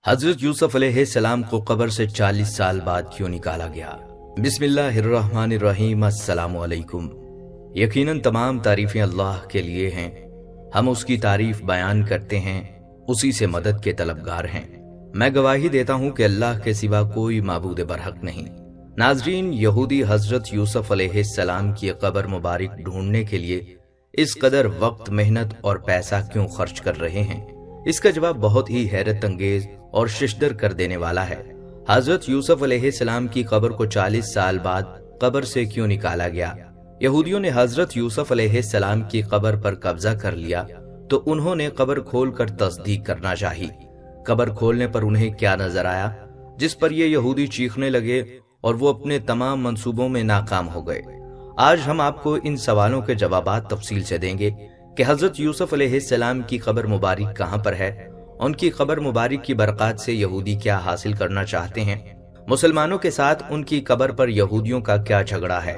حضرت یوسف علیہ السلام کو قبر سے 40 سال بعد کیوں نکالا گیا؟ بسم اللہ الرحمن الرحیم۔ السلام علیکم۔ یقیناً تمام تعریفیں اللہ کے لیے ہیں، ہم اس کی تعریف بیان کرتے ہیں، اسی سے مدد کے طلبگار ہیں۔ میں گواہی دیتا ہوں کہ اللہ کے سوا کوئی معبود برحق نہیں۔ ناظرین، یہودی حضرت یوسف علیہ السلام کی قبر مبارک ڈھونڈنے کے لیے اس قدر وقت، محنت اور پیسہ کیوں خرچ کر رہے ہیں؟ اس کا جواب بہت ہی حیرت انگیز اور ششدر کر دینے والا ہے۔ حضرت یوسف علیہ السلام کی قبر کو 40 سال بعد قبر سے کیوں نکالا گیا؟ یہودیوں نے حضرت یوسف علیہ السلام کی قبر پر قبضہ کر لیا تو انہوں نے قبر کھول کر تصدیق کرنا چاہی۔ قبر کھولنے پر انہیں کیا نظر آیا جس پر یہ یہودی چیخنے لگے اور وہ اپنے تمام منصوبوں میں ناکام ہو گئے؟ آج ہم آپ کو ان سوالوں کے جوابات تفصیل سے دیں گے کہ حضرت یوسف علیہ السلام کی قبر مبارک کہاں پر ہے، ان کی قبر مبارک کی برکات سے یہودی کیا حاصل کرنا چاہتے ہیں، مسلمانوں کے ساتھ ان کی قبر پر یہودیوں کا کیا جھگڑا ہے۔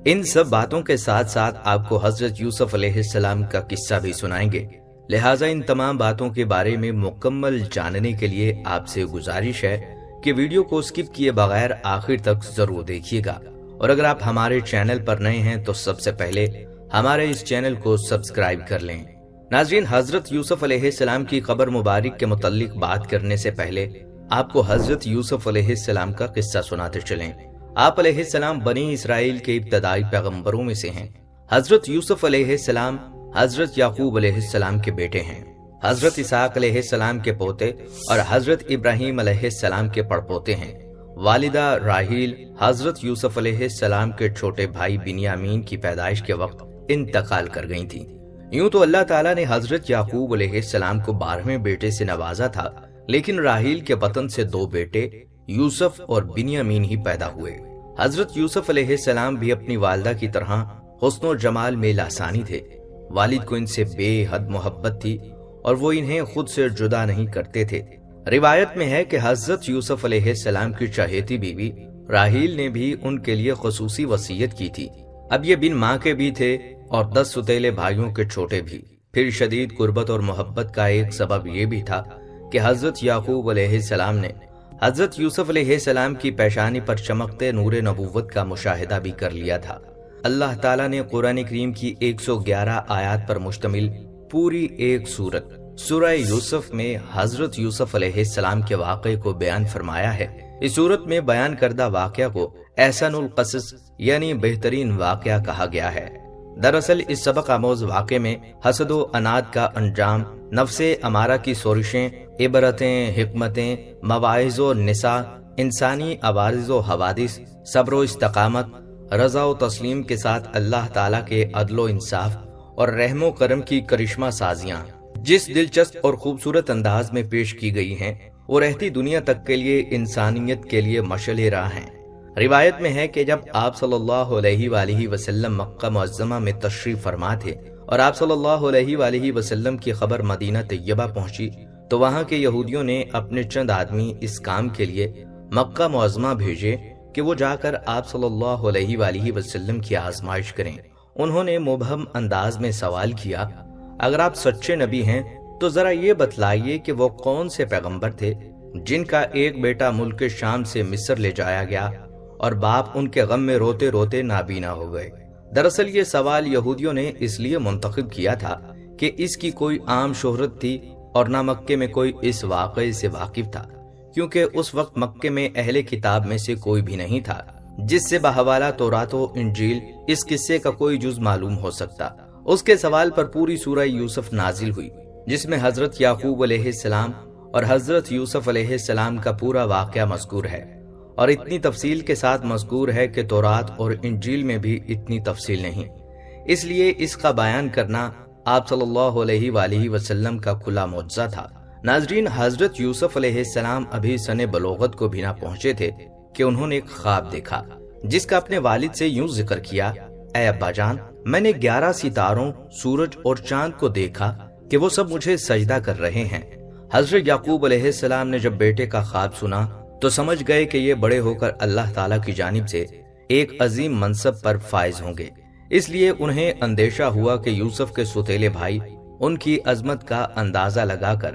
ان سب باتوں کے ساتھ ساتھ آپ کو حضرت یوسف علیہ السلام کا قصہ بھی سنائیں گے، لہٰذا ان تمام باتوں کے بارے میں مکمل جاننے کے لیے آپ سے گزارش ہے کہ ویڈیو کو سکپ کیے بغیر آخر تک ضرور دیکھیے گا، اور اگر آپ ہمارے چینل پر نئے ہیں تو سب سے پہلے ہمارے اس چینل کو سبسکرائب کر لیں۔ ناظرین، حضرت یوسف علیہ السلام کی قبر مبارک کے متعلق بات کرنے سے پہلے آپ کو حضرت یوسف علیہ السلام کا قصہ سناتے چلیں۔ آپ علیہ السلام بنی اسرائیل کے ابتدائی پیغمبروں میں سے ہیں۔ حضرت یوسف علیہ السلام حضرت یعقوب علیہ السلام کے بیٹے ہیں، حضرت اسحاق علیہ السلام کے پوتے اور حضرت ابراہیم علیہ السلام کے پڑپوتے ہیں۔ والدہ راحیل حضرت یوسف علیہ السلام کے چھوٹے بھائی بنیامین کی پیدائش کے وقت انتقال کر گئی تھی۔ یوں تو اللہ تعالیٰ نے حضرت یعقوب علیہ السلام کو 12ویں بیٹے سے نوازا تھا، لیکن راحیل کے بطن سے 2 بیٹے یوسف اور بنیامین ہی پیدا ہوئے۔ حضرت یوسف علیہ السلام بھی اپنی والدہ کی طرح حسن و جمال میں لاسانی تھے۔ والد کو ان سے بے حد محبت تھی اور وہ انہیں خود سے جدا نہیں کرتے تھے۔ روایت میں ہے کہ حضرت یوسف علیہ السلام کی چہیتی بیوی راحیل نے بھی ان کے لیے خصوصی وصیت کی تھی۔ اب یہ بن ماں کے بھی تھے اور 10 ستیلے بھائیوں کے چھوٹے بھی۔ پھر شدید قربت اور محبت کا ایک سبب یہ بھی تھا کہ حضرت یعقوب علیہ السلام نے حضرت یوسف علیہ السلام کی پیشانی پر چمکتے نور نبوت کا مشاہدہ بھی کر لیا تھا۔ اللہ تعالیٰ نے قرآن کریم کی 111 آیات پر مشتمل پوری ایک سورت سورہ یوسف میں حضرت یوسف علیہ السلام کے واقعے کو بیان فرمایا ہے۔ اس سورت میں بیان کردہ واقعہ کو احسن القصص یعنی بہترین واقعہ کہا گیا ہے۔ دراصل اس سبق آموز واقعے میں حسد و اناد کا انجام، نفس امارہ کی سورشیں، عبرتیں، حکمتیں، مواعظ و نصاح، انسانی عوارض و حوادث، صبر و استقامت، رضا و تسلیم کے ساتھ اللہ تعالیٰ کے عدل و انصاف اور رحم و کرم کی کرشمہ سازیاں جس دلچسپ اور خوبصورت انداز میں پیش کی گئی ہیں، وہ رہتی دنیا تک کے لیے انسانیت کے لیے مشعل راہ ہیں۔ روایت میں ہے کہ جب آپ صلی اللہ علیہ وآلہ وسلم مکہ معظمہ میں تشریف فرما تھے اور آپ صلی اللہ علیہ وآلہ وسلم کی خبر مدینہ طیبہ پہنچی تو وہاں کے یہودیوں نے اپنے چند آدمی اس کام کے لیے مکہ معظمہ بھیجے کہ وہ جا کر آپ صلی اللہ علیہ وآلہ وسلم کی آزمائش کریں۔ انہوں نے مبہم انداز میں سوال کیا، اگر آپ سچے نبی ہیں تو ذرا یہ بتلائیے کہ وہ کون سے پیغمبر تھے جن کا ایک بیٹا ملک شام سے مصر لے جایا گیا اور باپ ان کے غم میں روتے روتے نابینا ہو گئے۔ دراصل یہ سوال یہودیوں نے اس لیے منتخب کیا تھا کہ اس کی کوئی عام شہرت تھی اور نہ مکے میں کوئی اس واقعے سے واقف تھا، کیونکہ اس وقت مکے میں اہل کتاب میں سے کوئی بھی نہیں تھا جس سے بحوالہ تورات و انجیل اس قصے کا کوئی جز معلوم ہو سکتا۔ اس کے سوال پر پوری سورہ یوسف نازل ہوئی جس میں حضرت یعقوب علیہ السلام اور حضرت یوسف علیہ السلام کا پورا واقعہ مذکور ہے، اور اتنی تفصیل کے ساتھ مذکور ہے کہ تورات اور انجیل میں بھی اتنی تفصیل نہیں، اس لیے اس کا بیان کرنا آپ صلی اللہ علیہ وآلہ وسلم کا کھلا معجزہ تھا۔ ناظرین، حضرت یوسف علیہ السلام ابھی سن بلوغت کو بھی نہ پہنچے تھے کہ انہوں نے ایک خواب دیکھا جس کا اپنے والد سے یوں ذکر کیا، اے ابا جان، میں نے 11 ستاروں، سورج اور چاند کو دیکھا کہ وہ سب مجھے سجدہ کر رہے ہیں۔ حضرت یعقوب علیہ السلام نے جب بیٹے کا خواب سنا تو سمجھ گئے کہ یہ بڑے ہو کر اللہ تعالیٰ کی جانب سے ایک عظیم منصب پر فائز ہوں گے، اس لیے انہیں اندیشہ ہوا کہ یوسف کے ستیلے بھائی ان کی عظمت کا اندازہ لگا کر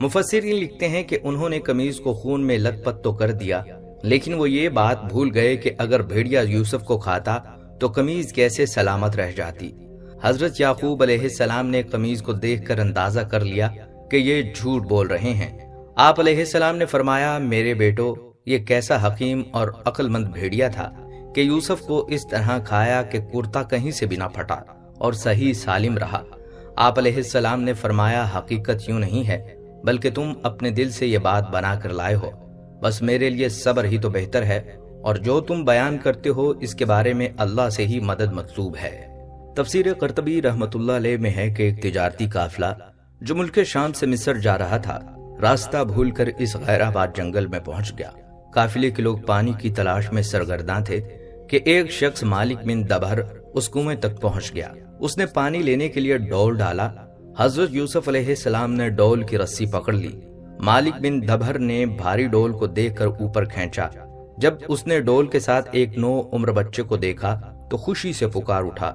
مفسرین لکھتے ہیں کہ انہوں نے قمیض کو خون میں لت پت تو کر دیا، لیکن وہ یہ بات بھول گئے کہ اگر بھیڑیا یوسف کو کھاتا تو قمیض کیسے سلامت رہ جاتی۔ حضرت یعقوب علیہ السلام نے قمیض کو دیکھ کر اندازہ کر لیا کہ یہ جھوٹ بول رہے ہیں۔ آپ علیہ السلام نے فرمایا، میرے بیٹو، یہ کیسا حکیم اور عقل مند بھیڑیا تھا کہ یوسف کو اس طرح کھایا کہ کرتا کہیں سے بھی نہ پھٹا اور صحیح سالم رہا۔ آپ علیہ السلام نے فرمایا، حقیقت یوں نہیں ہے، بلکہ تم اپنے دل سے یہ بات بنا کر لائے ہو، بس میرے لیے صبر ہی تو بہتر ہے، اور جو تم بیان کرتے ہو اس کے بارے میں اللہ سے ہی مدد مطلوب ہے۔ تفسیر قرطبی رحمۃ اللہ علیہ میں ہے کہ ایک تجارتی قافلہ جو ملک شام سے مصر جا رہا تھا، راستہ بھول کر اس غیر آباد جنگل میں پہنچ گیا۔ قافلے کے لوگ پانی کی تلاش میں سرگرداں تھے کہ ایک شخص مالک بن دبھر اس کنویں تک پہنچ گیا۔ اس نے پانی لینے کے لیے ڈول ڈالا۔ حضرت یوسف علیہ السلام نے ڈول کی رسی پکڑ لی۔ مالک بن دبھر نے بھاری ڈول کو دیکھ کر اوپر کھینچا۔ جب اس نے ڈول کے ساتھ ایک 9 عمر بچے کو دیکھا تو خوشی سے پکار اٹھا،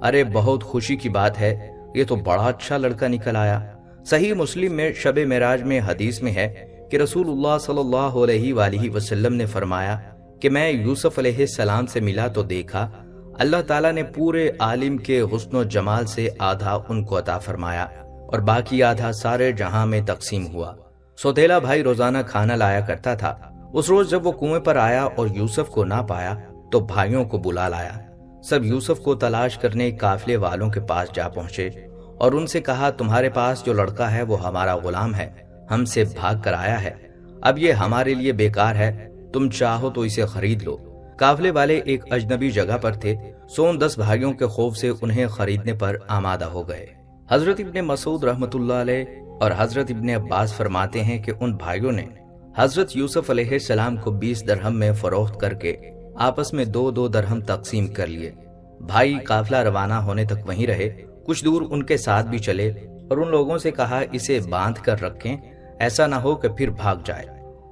ارے بہت خوشی کی بات ہے، یہ تو بڑا اچھا لڑکا نکل آیا۔ صحیح مسلم میں شب معراج میں حدیث میں ہے کہ رسول اللہ صلی اللہ علیہ وآلہ وسلم نے فرمایا کہ میں یوسف علیہ السلام سے ملا تو دیکھا اللہ تعالیٰ نے پورے عالم کے حسن و جمال سے آدھا ان کو عطا فرمایا اور باقی آدھا سارے جہاں میں تقسیم ہوا۔ سوتیلا بھائی روزانہ کھانا لایا کرتا تھا۔ اس روز جب وہ کنویں پر آیا اور یوسف کو نہ پایا تو بھائیوں کو بلا لایا۔ سب یوسف کو تلاش کرنے قافلے والوں کے پاس جا پہنچے اور ان سے کہا، تمہارے پاس جو لڑکا ہے وہ ہمارا غلام ہے، ہم سے بھاگ کر آیا ہے، اب یہ ہمارے لیے بیکار ہے، تم چاہو تو اسے خرید لو۔ قافلے والے ایک اجنبی جگہ پر تھے، سو 10 بھائیوں کے خوف سے انہیں خریدنے پر آمادہ ہو گئے۔ حضرت ابن مسعود رحمۃ اللہ علیہ اور حضرت ابن عباس فرماتے ہیں کہ ان بھائیوں نے حضرت یوسف علیہ السلام کو 20 درہم میں فروخت کر کے آپس میں 2 درہم تقسیم کر لیے۔ بھائی قافلہ روانہ ہونے تک وہیں رہے، کچھ دور ان کے ساتھ بھی چلے اور ان لوگوں سے کہا، اسے باندھ کر رکھیں، ایسا نہ ہو کہ پھر بھاگ جائے۔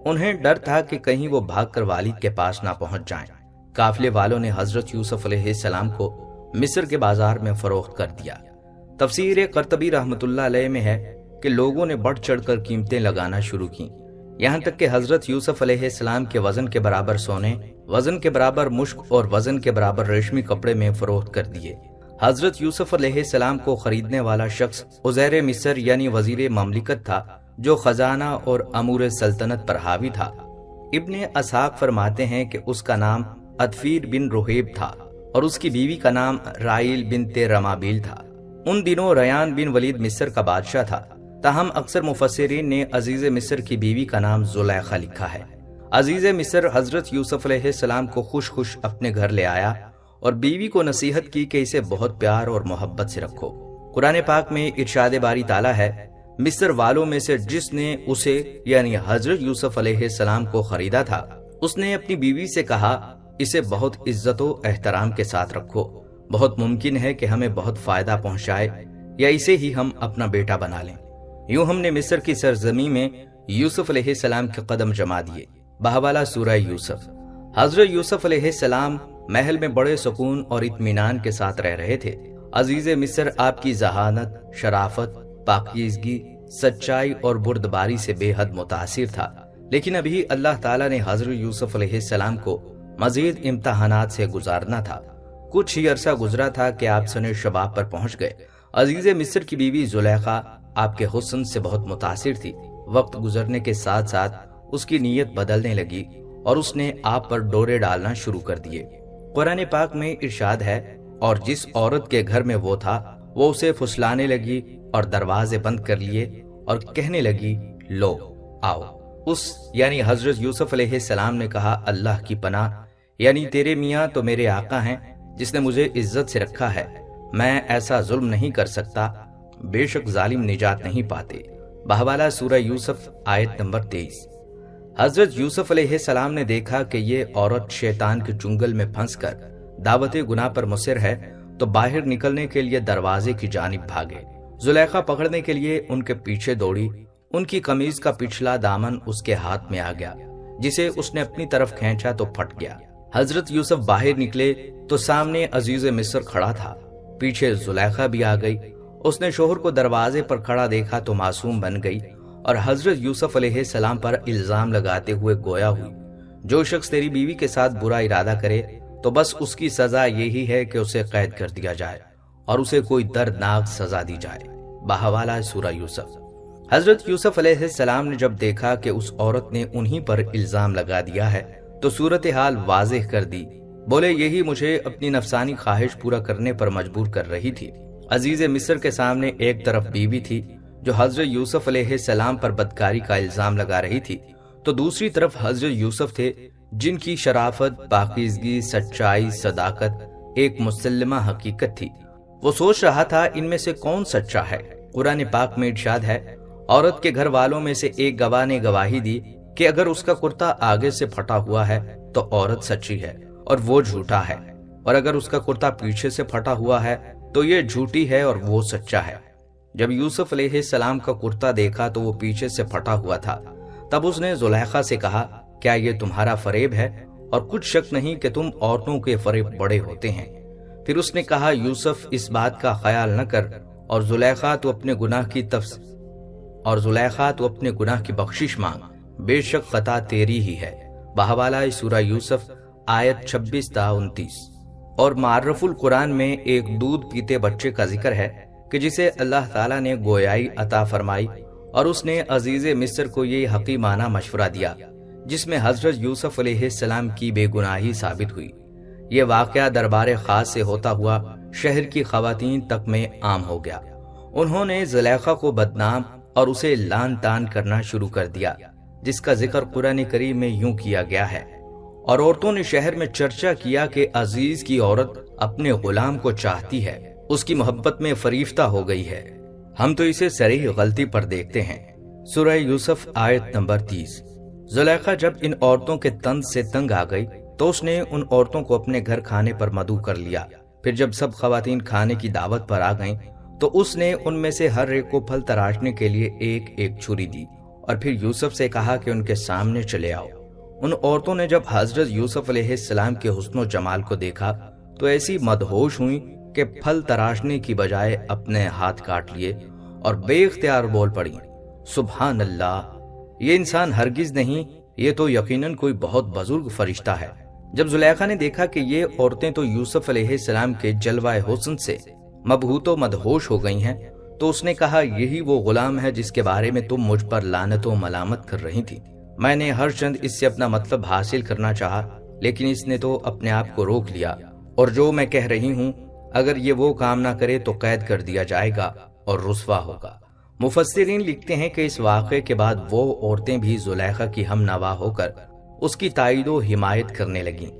انہیں ڈر تھا کہ کہیں وہ بھاگ کر والد کے پاس نہ پہنچ جائیں۔ قافلے والوں نے حضرت یوسف علیہ السلام کو مصر کے بازار میں فروخت کر دیا۔ تفسیر قرطبی رحمۃ اللہ علیہ میں ہے کہ لوگوں نے بڑھ چڑھ کر قیمتیں لگانا شروع کی، یہاں تک کہ حضرت یوسف علیہ السلام کے وزن کے برابر سونے، وزن کے برابر مشک اور وزن کے برابر ریشمی کپڑے میں فروخت کر دیے۔ حضرت یوسف علیہ السلام کو خریدنے والا شخص عزیر مصر یعنی وزیر مملکت تھا، جو خزانہ اور امور سلطنت پر حاوی تھا۔ ابن اسحاق فرماتے ہیں کہ اس کا نام ادفیر بن رہیب تھا اور اس کی بیوی کا نام رائل بنت رمابیل تھا۔ ان دنوں ریان بن ولید مصر کا بادشاہ تھا، تاہم اکثر مفسرین نے عزیز مصر کی بیوی کا نام زلیخا لکھا ہے۔ عزیز مصر حضرت یوسف علیہ السلام کو خوش خوش اپنے گھر لے آیا اور بیوی کو نصیحت کی کہ اسے بہت پیار اور محبت سے رکھو۔ قرآن پاک میں ارشاد باری تعالیٰ ہے، مصر والوں میں سے جس نے اسے یعنی حضرت یوسف علیہ السلام کو خریدا تھا، اس نے اپنی بیوی سے کہا، اسے بہت عزت و احترام کے ساتھ رکھو، بہت ممکن ہے کہ ہمیں بہت فائدہ پہنچائے یا اسے ہی ہم اپنا بیٹا بنا لیں۔ یوں ہم نے مصر کی سرزمین میں یوسف علیہ السلام کے قدم جما دیے۔ بحوالہ سورہ یوسف۔ حضرت یوسف علیہ السلام محل میں بڑے سکون اور اطمینان کے ساتھ رہ رہے تھے۔ عزیز مصر آپ کی ذہانت، شرافت، پاکیزگی، سچائی اور بردباری سے بے حد متاثر تھا، لیکن ابھی اللہ تعالیٰ نے حضرت یوسف علیہ السلام کو مزید امتحانات سے گزارنا تھا۔ کچھ ہی عرصہ گزرا تھا کہ آپ سن شباب پر پہنچ گئے۔ عزیز مصر کی بیوی زلیخا آپ کے حسن سے بہت متاثر تھی۔ وقت گزرنے کے ساتھ ساتھ اس کی نیت بدلنے لگی اور اس نے آپ پر ڈورے ڈالنا شروع کر دیے۔ قرآن پاک میں ارشاد ہے، اور جس عورت کے گھر میں وہ تھا وہ اسے پھسلانے لگی اور دروازے بند کر لیے اور کہنے لگی، لو آؤ۔ اس یعنی حضرت یوسف علیہ السلام نے کہا، اللہ کی پناہ، یعنی تیرے میاں تو میرے آقا ہیں جس نے مجھے عزت سے رکھا ہے، میں ایسا ظلم نہیں کر سکتا، بے شک ظالم نجات نہیں پاتے۔ بحوالہ سورہ یوسف آیت نمبر 23۔ حضرت یوسف علیہ السلام نے دیکھا کہ یہ عورت شیطان کے چنگل میں پھنس کر دعوت گناہ پر مصر ہے تو باہر نکلنے کے لیے دروازے کی جانب بھاگے۔ زلیخا پکڑنے کے لیے ان کے پیچھے دوڑی، ان کی قمیض کا پچھلا دامن اس کے ہاتھ میں آ گیا، جسے اس نے اپنی طرف کھینچا تو پھٹ گیا۔ حضرت یوسف باہر نکلے تو سامنے عزیز مصر کھڑا تھا، پیچھے زلیخا بھی آ گئی۔ اس نے شوہر کو دروازے پر کھڑا دیکھا تو معصوم بن گئی اور حضرت یوسف علیہ السلام پر الزام لگاتے ہوئے گویا ہوئی، جو شخص تیری بیوی کے ساتھ برا ارادہ کرے تو بس اس کی سزا یہی ہے کہ اسے قید کر دیا جائے اور اسے کوئی دردناک سزا دی جائے۔ بحوالہ سورہ یوسف۔ حضرت یوسف علیہ السلام نے جب دیکھا کہ اس عورت نے انہی پر الزام لگا دیا ہے تو صورتحال واضح کر دی۔ بولے یہی مجھے اپنی نفسانی خواہش پورا کرنے پر مجبور کر رہی تھی۔ عزیز مصر کے سامنے ایک طرف بیوی تھی جو حضرت یوسف علیہ السلام پر بدکاری کا الزام لگا رہی تھی، تو دوسری طرف حضرت یوسف تھے جن کی شرافت، پاکیزگی، سچائی، صداقت ایک مسلمہ حقیقت تھی۔ وہ سوچ رہا تھا ان میں سے کون سچا ہے۔ قرآن پاک میں ارشاد ہے، عورت کے گھر والوں میں سے ایک گواہ نے گواہی دی کہ اگر اس کا کرتا آگے سے پھٹا ہوا ہے تو عورت سچی ہے اور وہ جھوٹا ہے، اور اگر اس کا کرتا پیچھے سے پھٹا ہوا ہے تو یہ جھوٹی ہے اور وہ سچا ہے۔ جب یوسف علیہ السلام کا کرتا دیکھا تو وہ پیچھے سے پھٹا ہوا تھا، تب اس نے زلیخا سے کہا، کیا یہ تمہارا فریب ہے؟ اور کچھ شک نہیں کہ تم عورتوں کے فریب بڑے ہوتے ہیں۔ پھر اس نے کہا، یوسف اس بات کا خیال نہ کر اور زلیخا تو اپنے گناہ کی بخشش مانگ، بے شک خطا تیری ہی ہے۔ بحوالہ سورہ یوسف آیت 26 تا 29۔ اور معرف القرآن میں ایک دودھ پیتے بچے کا ذکر ہے کہ جسے اللہ تعالیٰ نے گویائی عطا فرمائی اور اس نے عزیز مصر کو یہ حکیمانہ مشورہ دیا جس میں حضرت یوسف علیہ السلام کی بے گناہی ثابت ہوئی۔ یہ واقعہ دربار خاص سے ہوتا ہوا شہر کی خواتین تک میں عام ہو گیا۔ انہوں نے زلیخا کو بدنام اور اسے لان تان کرنا شروع کر دیا، جس کا ذکر قرآن کریم میں یوں کیا گیا ہے، اور عورتوں نے شہر میں چرچا کیا کہ عزیز کی عورت اپنے غلام کو چاہتی ہے، اس کی محبت میں فریفتہ ہو گئی ہے۔ ہم تو اسے صریح غلطی پر دیکھتے ہیں۔ سورہ یوسف آیت نمبر 30۔ زلیخا جب ان عورتوں کے طنز سے تنگ آ گئی تو اس نے ان عورتوں کو اپنے گھر کھانے پر مدعو کر لیا۔ پھر جب سب خواتین کھانے کی دعوت پر آ گئیں تو اس نے ان میں سے ہر ایک کو پھل تراشنے کے لیے ایک ایک چھری دی، اور پھر یوسف سے کہا کہ ان کے سامنے چلے آؤ۔ ان عورتوں نے جب حضرت یوسف علیہ السلام کے حسن و جمال کو دیکھا تو ایسی مدہوش ہوئیں کہ پھل تراشنے کی بجائے اپنے ہاتھ کاٹ لیے اور بے اختیار بول پڑی، سبحان اللہ، یہ انسان ہرگز نہیں، یہ تو یقیناً کوئی بہت بزرگ فرشتہ ہے۔ جب زلیخا نے دیکھا کہ یہ عورتیں تو یوسف علیہ السلام کے جلوہ حسن سے مبہوت و مدہوش ہو گئی ہیں تو اس نے کہا، یہی وہ غلام ہے جس کے بارے میں تم مجھ پر لعنت و ملامت کر رہی تھی۔ میں نے ہر چند اس سے اپنا مطلب حاصل کرنا چاہا، لیکن اس نے تو اپنے آپ کو روک لیا، اور جو میں کہہ رہی ہوں اگر یہ وہ کام نہ کرے تو قید کر دیا جائے گا اور رسوا ہوگا۔ مفسرین لکھتے ہیں کہ اس واقعے کے بعد وہ عورتیں بھی زلیخا کی ہم نوا ہو کر اس کی تائید و حمایت کرنے لگیں،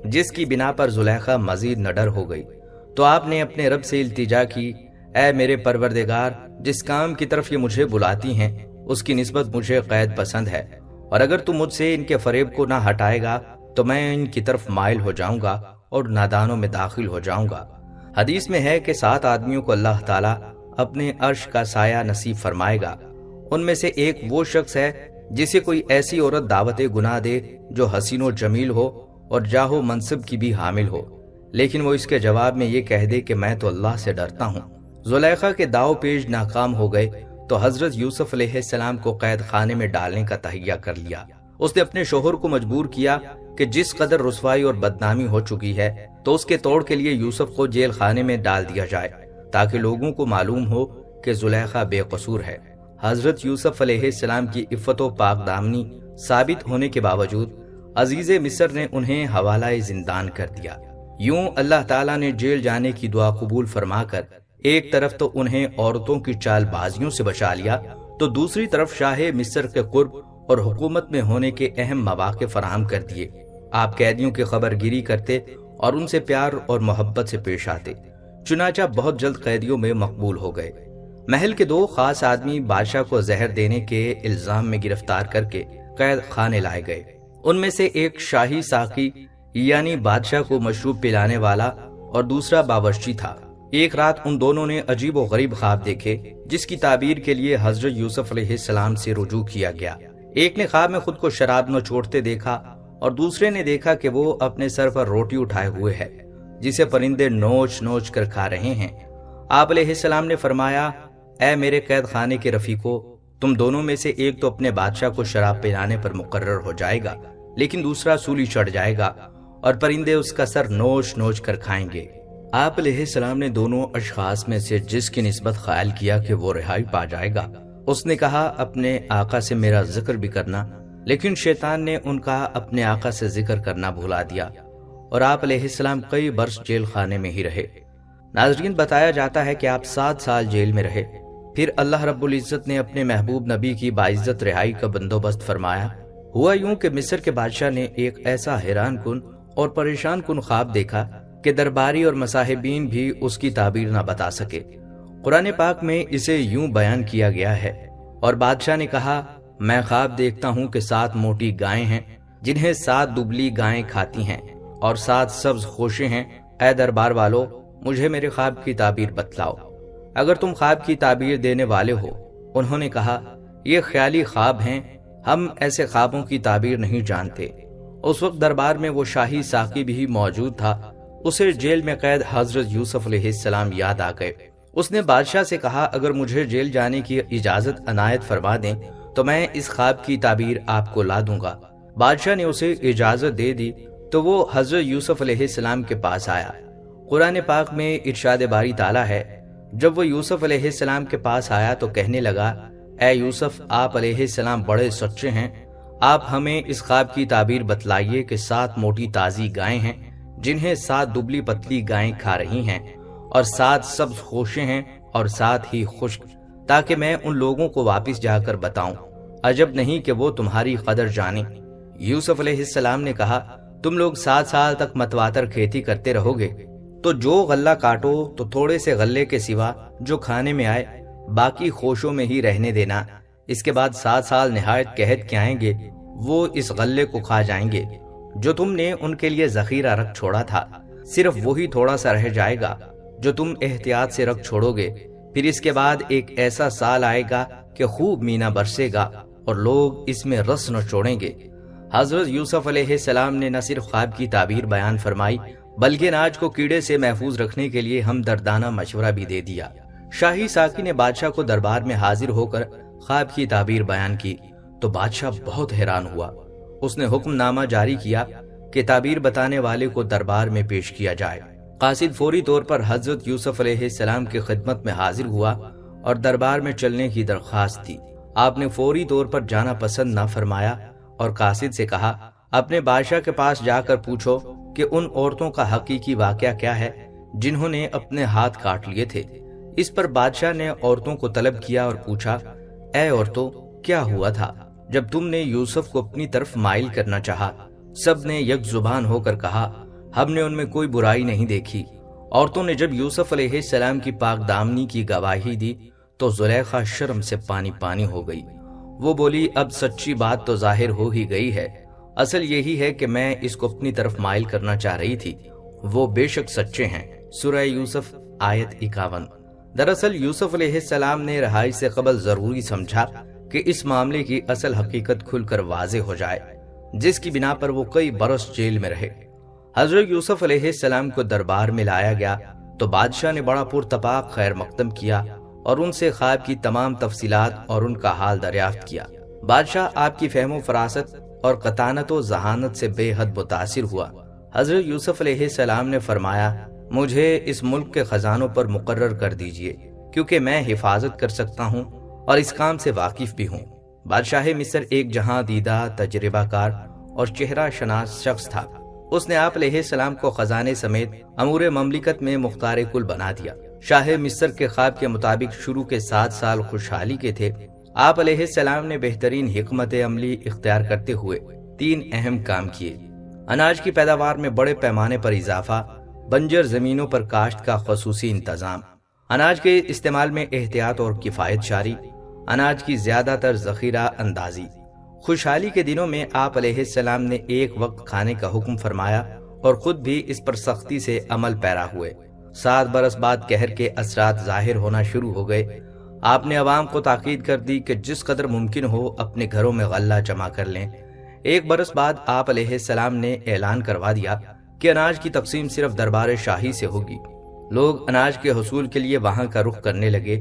جس کی بنا پر زلیخا مزید نڈر ہو گئی تو آپ نے اپنے رب سے التجا کی، اے میرے پروردگار، جس کام کی طرف یہ مجھے بلاتی ہیں اس کی نسبت مجھے قید پسند ہے، اور اگر تم مجھ سے ان کے فریب کو نہ ہٹائے گا تو میں ان کی طرف مائل ہو جاؤں گا اور نادانوں میں داخل ہو جاؤں گا۔ حدیث میں ہے کہ 7 آدمیوں کو اللہ تعالیٰ اپنے عرش کا سایہ نصیب فرمائے گا۔ ان میں سے ایک وہ شخص ہے جسے کوئی ایسی عورت دعوت گناہ دے جو حسین و جمیل ہو اور جاہ و منصب کی بھی حامل ہو، لیکن وہ اس کے جواب میں یہ کہہ دے کہ میں تو اللہ سے ڈرتا ہوں۔ زلیخا کے داؤ پیش ناکام ہو گئے تو حضرت یوسف علیہ السلام کو قید خانے میں ڈالنے کا تہیہ کر لیا۔ اس نے اپنے شوہر کو مجبور کیا کہ جس قدر رسوائی اور بدنامی ہو چکی ہے تو اس کے توڑ کے لیے یوسف کو جیل خانے میں ڈال دیا جائے تاکہ لوگوں کو معلوم ہو کہ زلیخا بے قصور ہے۔ حضرت یوسف علیہ السلام کی عفت و پاک دامنی ثابت ہونے کے باوجود عزیز مصر نے انہیں حوالہ زندان کر دیا۔ یوں اللہ تعالیٰ نے جیل جانے کی دعا قبول فرما کر ایک طرف تو انہیں عورتوں کی چال بازیوں سے بچا لیا تو دوسری طرف شاہ مصر کے قرب اور حکومت میں ہونے کے اہم مواقع فراہم کر دیے۔ آپ قیدیوں کی خبر گیری کرتے اور ان سے پیار اور محبت سے پیش آتے، چنانچہ بہت جلد قیدیوں میں مقبول ہو گئے۔ محل کے 2 خاص آدمی بادشاہ کو زہر دینے کے الزام میں گرفتار کر کے قید خانے لائے گئے۔ ان میں سے ایک شاہی ساقی یعنی بادشاہ کو مشروب پلانے والا اور دوسرا باورچی تھا۔ ایک رات ان دونوں نے عجیب و غریب خواب دیکھے جس کی تعبیر کے لیے حضرت یوسف علیہ السلام سے رجوع کیا گیا۔ ایک نے خواب میں خود کو شراب نچوڑتے دیکھا اور دوسرے نے دیکھا کہ وہ اپنے سر پر روٹی اٹھائے ہوئے ہے جسے پرندے نوچ نوچ کر کھا رہے ہیں۔ آپ علیہ السلام نے فرمایا، اے میرے قید خانے کے رفیقو، تم دونوں میں سے ایک تو اپنے بادشاہ کو شراب پلانے پر مقرر ہو جائے گا، لیکن دوسرا سولی چڑھ جائے گا اور پرندے اس کا سر نوچ نوچ کر کھائیں گے۔ آپ علیہ السلام نے دونوں اشخاص میں سے جس کی نسبت خیال کیا کہ وہ رہائی پا جائے گا، اس نے کہا اپنے آقا سے میرا ذکر بھی کرنا، لیکن شیطان نے ان کا اپنے آقا سے ذکر کرنا بھلا دیا اور آپ علیہ السلام کئی برس جیل خانے میں ہی رہے۔ ناظرین، بتایا جاتا ہے کہ آپ 7 سال جیل میں رہے، پھر اللہ رب العزت نے اپنے محبوب نبی کی باعزت رہائی کا بندوبست فرمایا۔ ہوا یوں کہ مصر کے بادشاہ نے ایک ایسا حیران کن اور پریشان کن خواب دیکھا کہ درباری اور مصاحبین بھی اس کی تعبیر نہ بتا سکے۔ قرآن پاک میں اسے یوں بیان کیا گیا ہے، اور بادشاہ نے کہا میں خواب دیکھتا ہوں کہ 7 موٹی گائیں ہیں جنہیں 7 دبلی گائیں کھاتی ہیں، اور 7 سبز خوشیں ہیں۔ اے دربار والو، مجھے میرے خواب کی تعبیر بتلاؤ، اگر تم خواب کی تعبیر دینے والے ہو۔ انہوں نے کہا یہ خیالی خواب ہیں، ہم ایسے خوابوں کی تعبیر نہیں جانتے۔ اس وقت دربار میں وہ شاہی ساقی بھی موجود تھا، اسے جیل میں قید حضرت یوسف علیہ السلام یاد آ گئے۔ اس نے بادشاہ سے کہا اگر مجھے جیل جانے کی اجازت عنایت فرما دیں تو میں اس خواب کی تعبیر آپ کو لا دوں گا۔ بادشاہ نے اسے اجازت دے دی تو وہ حضرت یوسف علیہ السلام کے پاس آیا۔ قرآن پاک میں ارشاد باری تعالیٰ ہے، جب وہ یوسف علیہ السلام کے پاس آیا تو کہنے لگا اے یوسف، آپ علیہ السلام بڑے سچے ہیں، آپ ہمیں اس خواب کی تعبیر بتلائیے کہ 7 موٹی تازی گائیں ہیں جنہیں 7 دبلی پتلی گائیں کھا رہی ہیں، اور 7 سبز خوشیں ہیں اور 7 ہی خشک، تاکہ میں ان لوگوں کو واپس جا کر بتاؤں۔ عجب نہیں کہ وہ تمہاری قدر جانیں۔ یوسف علیہ السلام نے کہا تم لوگ 7 سال تک متواتر کھیتی کرتے رہو گے، تو جو غلہ کاٹو تو تھوڑے سے غلے کے سوا جو کھانے میں آئے باقی خوشوں میں ہی رہنے دینا۔ اس کے بعد 7 سال نہایت قحط کے آئیں گے، وہ اس غلے کو کھا جائیں گے جو تم نے ان کے لیے ذخیرہ رکھ چھوڑا تھا، صرف وہی تھوڑا سا رہ جائے گا جو تم احتیاط سے رکھ چھوڑو گے۔ پھر اس کے بعد ایک ایسا سال آئے گا کہ خوب مینا برسے گا اور لوگ اس میں رس نچوڑیں گے۔ حضرت یوسف علیہ السلام نے نہ صرف خواب کی تعبیر بیان فرمائی بلکہ اناج کو کیڑے سے محفوظ رکھنے کے لیے ہمدردانہ مشورہ بھی دے دیا۔ شاہی ساقی نے بادشاہ کو دربار میں حاضر ہو کر خواب کی تعبیر بیان کی تو بادشاہ بہت حیران ہوا۔ اس نے حکم نامہ جاری کیا کہ تعبیر بتانے والے کو دربار میں پیش کیا جائے۔ قاصد فوری طور پر حضرت یوسف علیہ السلام کی خدمت میں حاضر ہوا اور دربار میں چلنے کی درخواست دی۔ آپ نے فوری طور پر جانا پسند نہ فرمایا اور قاصد سے کہا اپنے بادشاہ کے پاس جا کر پوچھو کہ ان عورتوں کا حقیقی واقعہ کیا ہے جنہوں نے اپنے ہاتھ کاٹ لیے تھے۔ اس پر بادشاہ نے عورتوں کو طلب کیا اور پوچھا اے عورتوں، کیا ہوا تھا جب تم نے یوسف کو اپنی طرف مائل کرنا چاہا؟ سب نے یک زبان ہو کر کہا ہم نے ان میں کوئی برائی نہیں دیکھی۔ عورتوں نے جب یوسف علیہ السلام کی پاک دامنی کی گواہی دی تو زلیخا شرم سے پانی پانی ہو گئی۔ وہ بولی اب سچی بات تو ظاہر ہو ہی گئی ہے، اصل یہی ہے کہ میں اس کو اپنی طرف مائل کرنا چاہ رہی تھی، وہ بے شک سچے ہیں۔ سورہ یوسف آیت 51۔ دراصل یوسف علیہ السلام نے رہائی سے قبل ضروری سمجھا کہ اس معاملے کی اصل حقیقت کھل کر واضح ہو جائے، جس کی بنا پر وہ کئی برس جیل میں رہے۔ حضرت یوسف علیہ السلام کو دربار میں لایا گیا تو بادشاہ نے بڑا پرتپاک خیر مقدم کیا اور ان سے خواب کی تمام تفصیلات اور ان کا حال دریافت کیا۔ بادشاہ آپ کی فہم و فراست اور قطانت و ذہانت سے بے حد متاثر ہوا۔ حضرت یوسف علیہ السلام نے فرمایا مجھے اس ملک کے خزانوں پر مقرر کر دیجئے، کیونکہ میں حفاظت کر سکتا ہوں اور اس کام سے واقف بھی ہوں۔ بادشاہ مصر ایک جہاں دیدہ، تجربہ کار اور چہرہ شناس شخص تھا۔ اس نے آپ علیہ السلام کو خزانے سمیت امور مملکت میں مختار کل بنا دیا۔ شاہ مصر کے خواب کے مطابق شروع کے 7 سال خوشحالی کے تھے۔ آپ علیہ السلام نے بہترین حکمت عملی اختیار کرتے ہوئے 3 اہم کام کیے: اناج کی پیداوار میں بڑے پیمانے پر اضافہ، بنجر زمینوں پر کاشت کا خصوصی انتظام، اناج کے استعمال میں احتیاط اور کفایت شاری، اناج کی زیادہ تر ذخیرہ اندازی۔ خوشحالی کے دنوں میں آپ علیہ السلام نے ایک وقت کھانے کا حکم فرمایا اور خود بھی اس پر سختی سے عمل پیرا ہوئے۔ 7 برس بعد قہر کے اثرات ظاہر ہونا شروع ہو گئے۔ آپ نے عوام کو تاکید کر دی کہ جس قدر ممکن ہو اپنے گھروں میں غلہ جمع کر لیں۔ 1 برس بعد آپ علیہ السلام نے اعلان کروا دیا کہ اناج کی تقسیم صرف دربار شاہی سے ہوگی۔ لوگ اناج کے حصول کے لیے وہاں کا رخ کرنے لگے،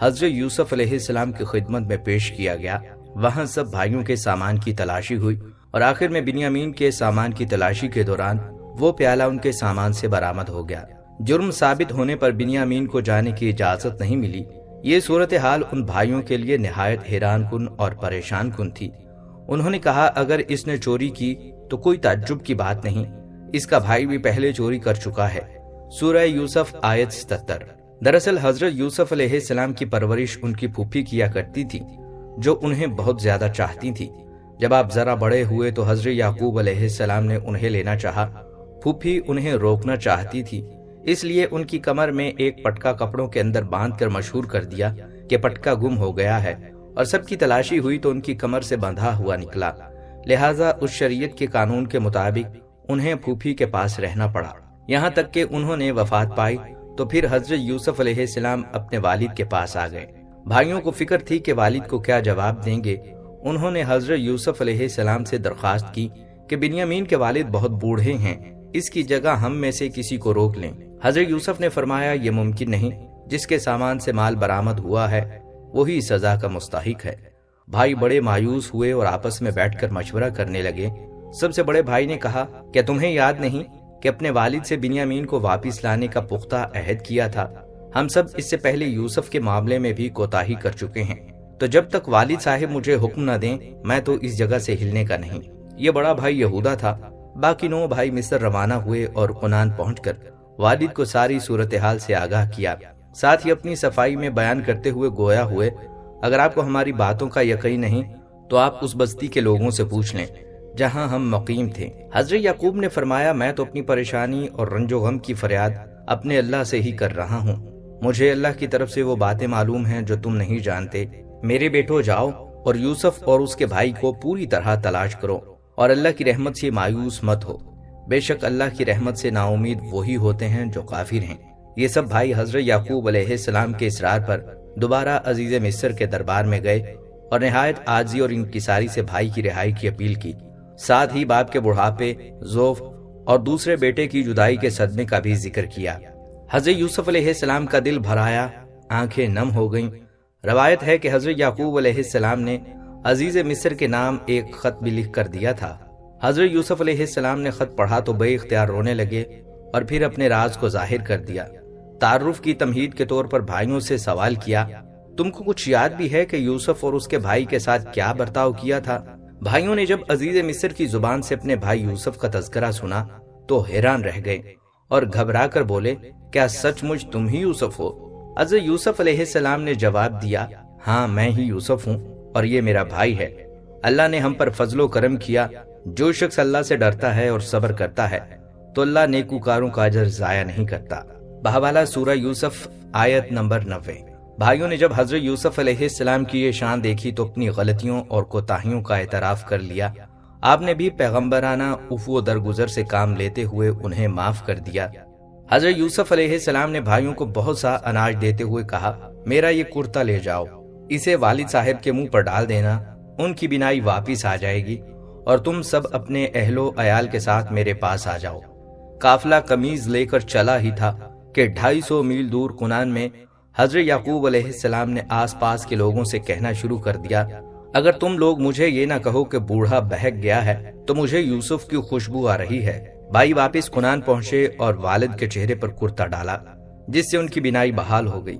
حضرت یوسف علیہ السلام کی خدمت میں پیش کیا گیا۔ وہاں سب بھائیوں کے سامان کی تلاشی ہوئی اور آخر میں بنیامین کے سامان کی تلاشی کے دوران وہ پیالہ ان کے سامان سے برآمد ہو گیا۔ جرم ثابت ہونے پر بنیامین کو جانے کی اجازت نہیں ملی۔ یہ صورتحال ان بھائیوں کے لیے نہایت حیران کن اور پریشان کن تھی۔ انہوں نے کہا اگر اس نے چوری کی تو کوئی تعجب کی بات نہیں، اس کا بھائی بھی پہلے چوری کر چکا ہے۔ سورہ یوسف آیت 77۔ دراصل حضرت یوسف علیہ السلام کی پرورش ان کی پھوپھی کیا کرتی تھی جو انہیں بہت زیادہ چاہتی تھی۔ جب آپ ذرا بڑے ہوئے تو حضرت یعقوب علیہ السلام نے انہیں لینا چاہا۔ پھوپھی انہیں روکنا چاہتی تھی، اس لیے ان کی کمر میں ایک پٹکا کپڑوں کے اندر باندھ کر مشہور کر دیا کہ پٹکا گم ہو گیا ہے، اور سب کی تلاشی ہوئی تو ان کی کمر سے بندھا ہوا نکلا۔ لہٰذا اس شریعت کے قانون کے مطابق انہیں پھوپھی کے پاس رہنا پڑا، یہاں تک کہ انہوں نے وفات پائی تو پھر حضرت یوسف علیہ السلام اپنے والد کے پاس آ گئے۔ بھائیوں کو فکر تھی کہ والد کو کیا جواب دیں گے۔ انہوں نے حضرت یوسف علیہ السلام سے درخواست کی کہ بنیامین کے والد بہت بوڑھے ہیں، اس کی جگہ ہم میں سے کسی کو روک لیں۔ حضرت یوسف نے فرمایا یہ ممکن نہیں، جس کے سامان سے مال برآمد ہوا ہے وہی سزا کا مستحق ہے۔ بھائی بڑے مایوس ہوئے اور آپس میں بیٹھ کر مشورہ کرنے لگے۔ سب سے بڑے بھائی نے کہا کیا تمہیں یاد نہیں کہ اپنے والد سے بنیامین کو واپس لانے کا پختہ عہد کیا تھا؟ ہم سب اس سے پہلے یوسف کے معاملے میں بھی کوتاہی کر چکے ہیں، تو جب تک والد صاحب مجھے حکم نہ دیں میں تو اس جگہ سے ہلنے کا نہیں۔ یہ بڑا بھائی یہودا تھا۔ باقی 9 بھائی مصر روانہ ہوئے اور عنان پہنچ کر والد کو ساری صورتحال سے آگاہ کیا، ساتھ ہی اپنی صفائی میں بیان کرتے ہوئے گویا ہوئے اگر آپ کو ہماری باتوں کا یقین نہیں تو آپ اس بستی کے لوگوں سے پوچھ لیں جہاں ہم مقیم تھے۔ حضرت یعقوب نے فرمایا میں تو اپنی پریشانی اور رنج و غم کی فریاد اپنے اللہ سے ہی کر رہا ہوں، مجھے اللہ کی طرف سے وہ باتیں معلوم ہیں جو تم نہیں جانتے۔ میرے بیٹو جاؤ اور یوسف اور اس کے بھائی کو پوری طرح تلاش کرو اور اللہ کی رحمت سے مایوس مت ہو، بے شک اللہ کی رحمت سے نا امید وہی ہوتے ہیں جو کافر ہیں۔ یہ سب بھائی حضرت یعقوب علیہ السلام کے اصرار پر دوبارہ عزیز مصر کے دربار میں گئے اور نہایت عاجزی اور انکساری سے بھائی کی رہائی کی اپیل کی، ساتھ ہی باپ کے بڑھاپے، ضعف اور دوسرے بیٹے کی جدائی کے صدمے کا بھی ذکر کیا۔ حضرت یوسف علیہ السلام کا دل بھر آیا، آنکھیں نم ہو گئیں۔ روایت ہے کہ حضرت یعقوب علیہ السلام نے عزیز مصر کے نام ایک خط بھی لکھ کر دیا تھا۔ حضرت یوسف علیہ السلام نے خط پڑھا تو بے اختیار رونے لگے اور پھر اپنے راز کو ظاہر کر دیا۔ تعارف کی تمہید کے طور پر بھائیوں سے سوال کیا تم کو کچھ یاد بھی ہے کہ یوسف اور اس کے بھائی کے ساتھ کیا برتاؤ کیا تھا؟ بھائیوں نے جب عزیز مصر کی زبان سے اپنے بھائی یوسف کا تذکرہ سنا تو حیران رہ گئے اور گھبرا کر بولے کیا سچ مجھ تم ہی یوسف ہو؟ حضرت یوسف علیہ السلام نے جواب دیا ہاں میں ہی یوسف ہوں اور یہ میرا بھائی ہے۔ اللہ نے ہم پر فضل و کرم کیا، جو شخص اللہ سے ڈرتا ہے اور صبر کرتا ہے تو اللہ نیکوکاروں کا اجر ضائع نہیں کرتا۔ بحوالہ سورہ یوسف آیت نمبر 90۔ بھائیوں نے جب حضرت یوسف علیہ السلام کی یہ شان دیکھی تو اپنی غلطیوں اور کوتاہیوں کا اعتراف کر لیا۔ آپ نے بھی پیغمبرانہ عفو درگزر سے کام لیتے ہوئے انہیں معاف کر دیا۔ حضرت یوسف علیہ السلام نے بھائیوں کو بہت سا اناج دیتے ہوئے کہا میرا یہ کرتا لے جاؤ، اسے والد صاحب کے منہ پر ڈال دینا، ان کی بینائی واپس آ جائے گی اور تم سب اپنے اہل و عیال کے ساتھ میرے پاس آ جاؤ۔ قافلہ قمیض لے کر چلا ہی تھا کہ 250 میل دور کنان میں حضرت یعقوب علیہ السلام نے آس پاس کے لوگوں سے کہنا شروع کر دیا اگر تم لوگ مجھے یہ نہ کہو کہ بوڑھا بہک گیا ہے تو مجھے یوسف کی خوشبو آ رہی ہے۔ بھائی واپس کنان پہنچے اور والد کے چہرے پر کرتا ڈالا جس سے ان کی بینائی بحال ہو گئی۔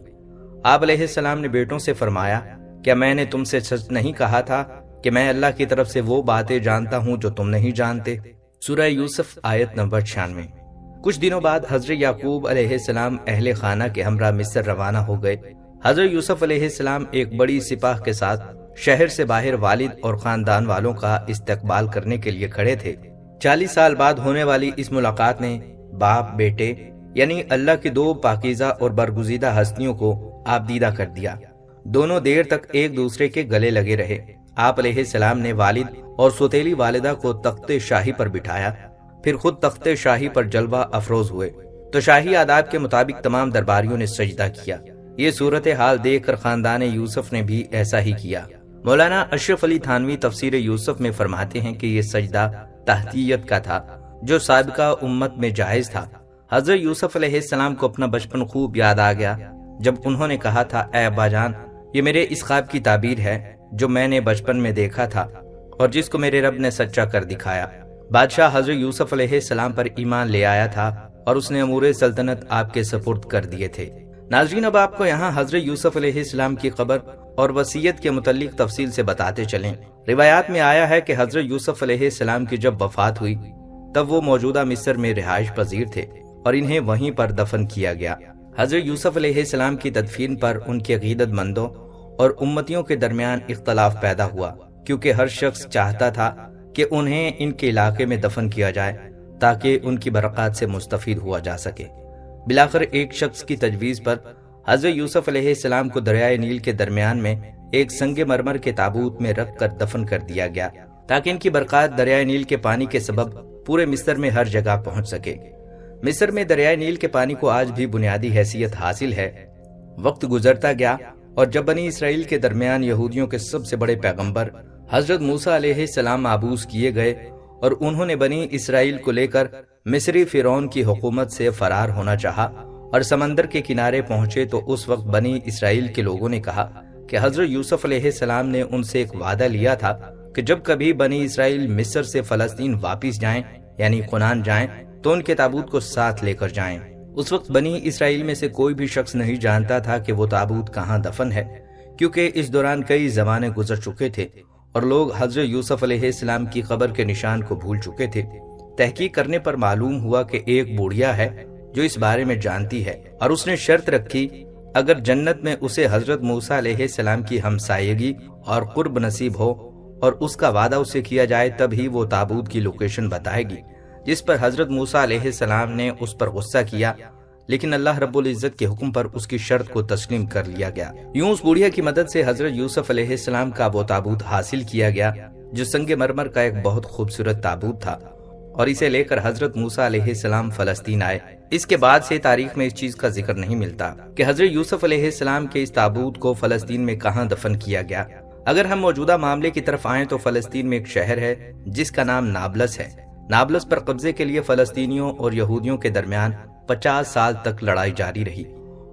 آپ علیہ السلام نے بیٹوں سے فرمایا کیا میں نے تم سے سچ نہیں کہا تھا کہ میں اللہ کی طرف سے وہ باتیں جانتا ہوں جو تم نہیں جانتے؟ سورہ یوسف آیت نمبر 96۔ کچھ دنوں بعد حضرت یعقوب علیہ السلام اہل خانہ کے ہمراہ مصر روانہ ہو گئے۔ حضرت یوسف علیہ السلام ایک بڑی سپاہ کے ساتھ شہر سے باہر والد اور خاندان والوں کا استقبال کرنے کے لیے کھڑے تھے۔ 40 سال بعد ہونے والی اس ملاقات نے باپ بیٹے یعنی اللہ کی 2 پاکیزہ اور برگزیدہ ہستیوں کو آبدیدہ کر دیا۔ دونوں دیر تک ایک دوسرے کے گلے لگے رہے۔ آپ علیہ السلام نے والد اور سوتیلی والدہ کو تخت شاہی پر بٹھایا، پھر خود تخت شاہی پر جلوہ افروز ہوئے تو شاہی آداب کے مطابق تمام درباریوں نے سجدہ کیا۔ یہ صورتحال دیکھ کر خاندان یوسف نے بھی ایسا ہی کیا۔ مولانا اشرف علی تھانوی تفسیر یوسف میں فرماتے ہیں کہ یہ سجدہ تحتیت کا تھا جو سابقہ امت میں جائز تھا۔ حضرت یوسف علیہ السلام کو اپنا بچپن خوب یاد آ گیا جب انہوں نے کہا تھا اے ابا جان، یہ میرے اس خواب کی تعبیر ہے جو میں نے بچپن میں دیکھا تھا اور جس کو میرے رب نے سچا کر دکھایا۔ بادشاہ حضرت یوسف علیہ السلام پر ایمان لے آیا تھا اور اس نے امور سلطنت آپ کے سپرد کر دیے تھے۔ ناظرین، اب آپ کو یہاں حضرت یوسف علیہ السلام کی قبر اور وصیت کے متعلق تفصیل سے بتاتے چلیں۔ روایات میں آیا ہے کہ حضرت یوسف علیہ السلام کی جب وفات ہوئی تب وہ موجودہ مصر میں رہائش پذیر تھے اور انہیں وہیں پر دفن کیا گیا۔ حضرت یوسف علیہ السلام کی تدفین پر ان کے عقیدت مندوں اور امتیوں کے درمیان اختلاف پیدا ہوا، کیونکہ ہر شخص چاہتا تھا کہ انہیں ان کے علاقے میں دفن کیا جائے تاکہ ان کی برکات سے مستفید ہوا جا سکے۔ بلاخر ایک شخص کی تجویز پر حضرت یوسف علیہ السلام کو دریائے نیل کے درمیان میں ایک سنگ مرمر کے تابوت میں رکھ کر دفن کر دیا گیا تاکہ ان کی برکات دریائے نیل کے پانی کے سبب پورے مصر میں ہر جگہ پہنچ سکے۔ مصر میں دریائے نیل کے پانی کو آج بھی بنیادی حیثیت حاصل ہے۔ وقت گزرتا گیا اور جب بنی اسرائیل کے درمیان یہودیوں کے سب سے بڑے پیغمبر حضرت موسیٰ علیہ السلام مابعوث کیے گئے اور انہوں نے بنی اسرائیل کو لے کر مصری فرعون کی حکومت سے فرار ہونا چاہا اور سمندر کے کنارے پہنچے، تو اس وقت بنی اسرائیل کے لوگوں نے کہا کہ حضرت یوسف علیہ السلام نے ان سے ایک وعدہ لیا تھا کہ جب کبھی بنی اسرائیل مصر سے فلسطین واپس جائیں یعنی کنعان جائیں تو ان کے تابوت کو ساتھ لے کر جائیں۔ اس وقت بنی اسرائیل میں سے کوئی بھی شخص نہیں جانتا تھا کہ وہ تابوت کہاں دفن ہے، کیونکہ اس دوران کئی زمانے گزر چکے تھے اور لوگ حضرت یوسف علیہ السلام کی قبر کے نشان کو بھول چکے تھے۔ تحقیق کرنے پر معلوم ہوا کہ ایک بوڑھیا ہے جو اس بارے میں جانتی ہے، اور اس نے شرط رکھی اگر جنت میں اسے حضرت موسیٰ علیہ السلام کی ہمسایگی اور قرب نصیب ہو اور اس کا وعدہ اسے کیا جائے تب ہی وہ تابوت کی لوکیشن بتائے گی، جس پر حضرت موسیٰ علیہ السلام نے اس پر غصہ کیا، لیکن اللہ رب العزت کے حکم پر اس کی شرط کو تسلیم کر لیا گیا۔ یوں اس بوڑھیا کی مدد سے حضرت یوسف علیہ السلام کا وہ تابوت حاصل کیا گیا جو سنگ مرمر کا ایک بہت خوبصورت تابوت تھا، اور اسے لے کر حضرت موسیٰ علیہ السلام فلسطین آئے۔ اس کے بعد سے تاریخ میں اس چیز کا ذکر نہیں ملتا کہ حضرت یوسف علیہ السلام کے اس تابوت کو فلسطین میں کہاں دفن کیا گیا۔ اگر ہم موجودہ معاملے کی طرف آئیں تو فلسطین میں ایک شہر ہے جس کا نام نابلس ہے۔ نابلس پر قبضے کے لیے فلسطینیوں اور یہودیوں کے درمیان 50 سال تک لڑائی جاری رہی،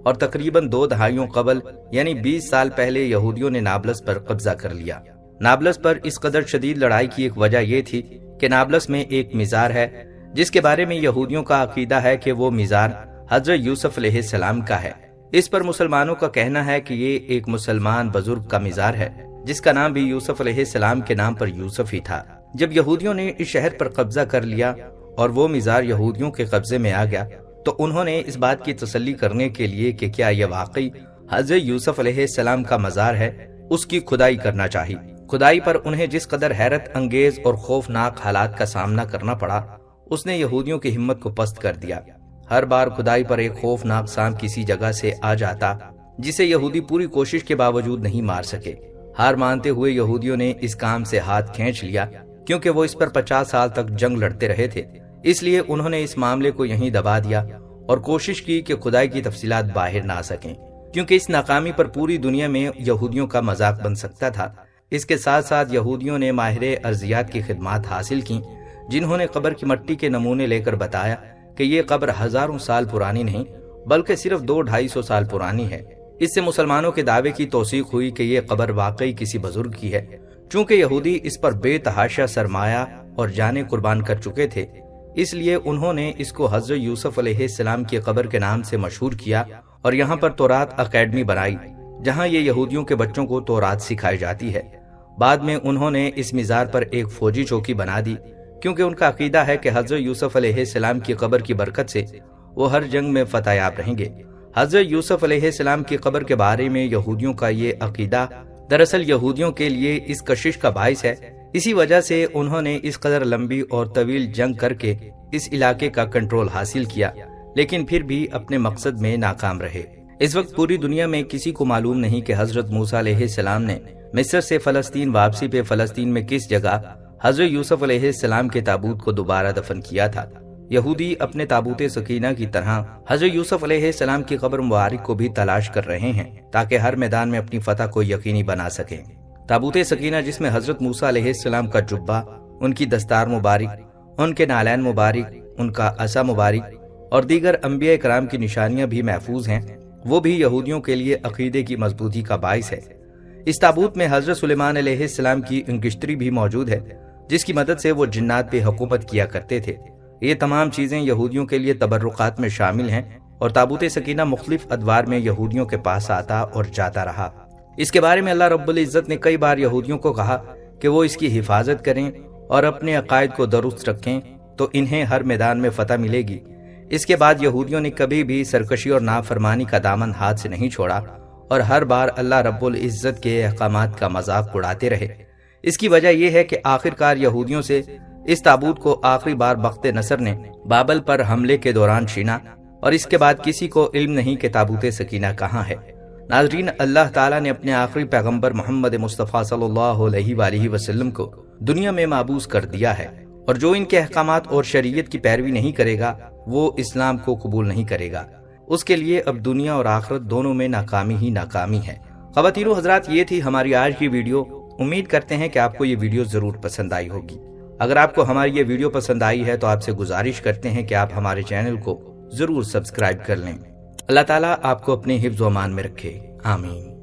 اور تقریباً 2 دہائیوں قبل یعنی 20 سال پہلے یہودیوں نے نابلس پر قبضہ کر لیا۔ نابلس پر اس قدر شدید لڑائی کی ایک وجہ یہ تھی کہ نابلس میں ایک مزار ہے جس کے بارے میں یہودیوں کا عقیدہ ہے کہ وہ مزار حضرت یوسف علیہ السلام کا ہے۔ اس پر مسلمانوں کا کہنا ہے کہ یہ ایک مسلمان بزرگ کا مزار ہے جس کا نام بھی یوسف علیہ السلام کے نام پر یوسف ہی تھا۔ جب یہودیوں نے اس شہر پر قبضہ کر لیا اور وہ مزار یہودیوں کے قبضے میں آ گیا تو انہوں نے اس بات کی تسلی کرنے کے لیے کہ کیا یہ واقعی حضرت یوسف علیہ السلام کا مزار ہے، اس کی کھدائی کرنا چاہی۔ کھدائی پر انہیں جس قدر حیرت انگیز اور خوفناک حالات کا سامنا کرنا پڑا، اس نے یہودیوں کی ہمت کو پست کر دیا۔ ہر بار کھدائی پر ایک خوفناک سانپ کسی جگہ سے آ جاتا جسے یہودی پوری کوشش کے باوجود نہیں مار سکے۔ ہار مانتے ہوئے یہودیوں نے اس کام سے ہاتھ کھینچ لیا، کیونکہ وہ اس پر 50 سال تک جنگ لڑتے رہے تھے، اس لیے انہوں نے اس معاملے کو یہیں دبا دیا اور کوشش کی کہ کھدائی کی تفصیلات باہر نہ آ سکیں، کیونکہ اس ناکامی پر پوری دنیا میں یہودیوں کا مذاق بن سکتا تھا۔ اس کے ساتھ ساتھ یہودیوں نے ماہر ارضیات کی خدمات حاصل کی، جنہوں نے قبر کی مٹی کے نمونے لے کر بتایا کہ یہ قبر ہزاروں سال پرانی نہیں بلکہ صرف 200-250 سال پرانی ہے۔ اس سے مسلمانوں کے دعوے کی توثیق ہوئی کہ یہ قبر واقعی کسی بزرگ کی ہے۔ چونکہ یہودی اس پر بے تحاشا سرمایہ اور جانیں قربان کر چکے تھے، اس لیے انہوں نے اس کو حضرت یوسف علیہ السلام کی قبر کے نام سے مشہور کیا اور یہاں پر تورات اکیڈمی بنائی جہاں یہ یہودیوں کے بچوں کو تورات سکھائی جاتی ہے۔ بعد میں انہوں نے اس مزار پر ایک فوجی چوکی بنا دی، کیونکہ ان کا عقیدہ ہے کہ حضرت یوسف علیہ السلام کی قبر کی برکت سے وہ ہر جنگ میں فتح یاب رہیں گے۔ حضرت یوسف علیہ السلام کی قبر کے بارے میں یہودیوں کا یہ عقیدہ دراصل یہودیوں کے لیے اس کشش کا باعث ہے۔ اسی وجہ سے انہوں نے اس قدر لمبی اور طویل جنگ کر کے اس علاقے کا کنٹرول حاصل کیا، لیکن پھر بھی اپنے مقصد میں ناکام رہے۔ اس وقت پوری دنیا میں کسی کو معلوم نہیں کہ حضرت موسیٰ علیہ السلام نے مصر سے فلسطین واپسی پہ فلسطین میں کس جگہ حضرت یوسف علیہ السلام کے تابوت کو دوبارہ دفن کیا تھا۔ یہودی اپنے تابوت سکینہ کی طرح حضرت یوسف علیہ السلام کی قبر مبارک کو بھی تلاش کر رہے ہیں تاکہ ہر میدان میں اپنی فتح کو یقینی بنا سکیں۔ تابوت سکینہ جس میں حضرت موسیٰ علیہ السلام کا جبہ، ان کی دستار مبارک، ان کے نالین مبارک، ان کا عصا مبارک اور دیگر انبیاء کرام کی نشانیاں بھی محفوظ ہیں، وہ بھی یہودیوں کے لیے عقیدے کی مضبوطی کا باعث ہے۔ اس تابوت میں حضرت سلیمان علیہ السلام کی انکشتری بھی موجود ہے، جس کی مدد سے وہ جنات پہ حکومت کیا کرتے تھے۔ یہ تمام چیزیں یہودیوں کے لیے تبرکات میں شامل ہیں، اور تابوت سکینہ مختلف ادوار میں یہودیوں کے پاس آتا اور جاتا رہا۔ اس کے بارے میں اللہ رب العزت نے کئی بار یہودیوں کو کہا کہ وہ اس کی حفاظت کریں اور اپنے عقائد کو درست رکھیں تو انہیں ہر میدان میں فتح ملے گی۔ اس کے بعد یہودیوں نے کبھی بھی سرکشی اور نافرمانی کا دامن ہاتھ سے نہیں چھوڑا اور ہر بار اللہ رب العزت کے احکامات کا مذاق اڑاتے رہے۔ اس کی وجہ یہ ہے کہ آخرکار یہودیوں سے اس تابوت کو آخری بار بخت نصر نے بابل پر حملے کے دوران چھینا، اور اس کے بعد کسی کو علم نہیں کہ تابوت سکینہ کہاں ہے۔ ناظرین، اللہ تعالیٰ نے اپنے آخری پیغمبر محمد مصطفیٰ صلی اللہ علیہ وآلہ وسلم کو دنیا میں مابعوث کر دیا ہے، اور جو ان کے احکامات اور شریعت کی پیروی نہیں کرے گا وہ اسلام کو قبول نہیں کرے گا۔ اس کے لیے اب دنیا اور آخرت دونوں میں ناکامی ہی ناکامی ہے۔ خواتین و حضرات، یہ تھی ہماری آج کی ویڈیو۔ امید کرتے ہیں کہ آپ کو یہ ویڈیو ضرور پسند آئی ہوگی۔ اگر آپ کو ہماری یہ ویڈیو پسند آئی ہے تو آپ سے گزارش کرتے ہیں کہ آپ ہمارے چینل کو ضرور سبسکرائب کر لیں۔ اللہ تعالیٰ آپ کو اپنے حفظ و امان میں رکھے، آمین۔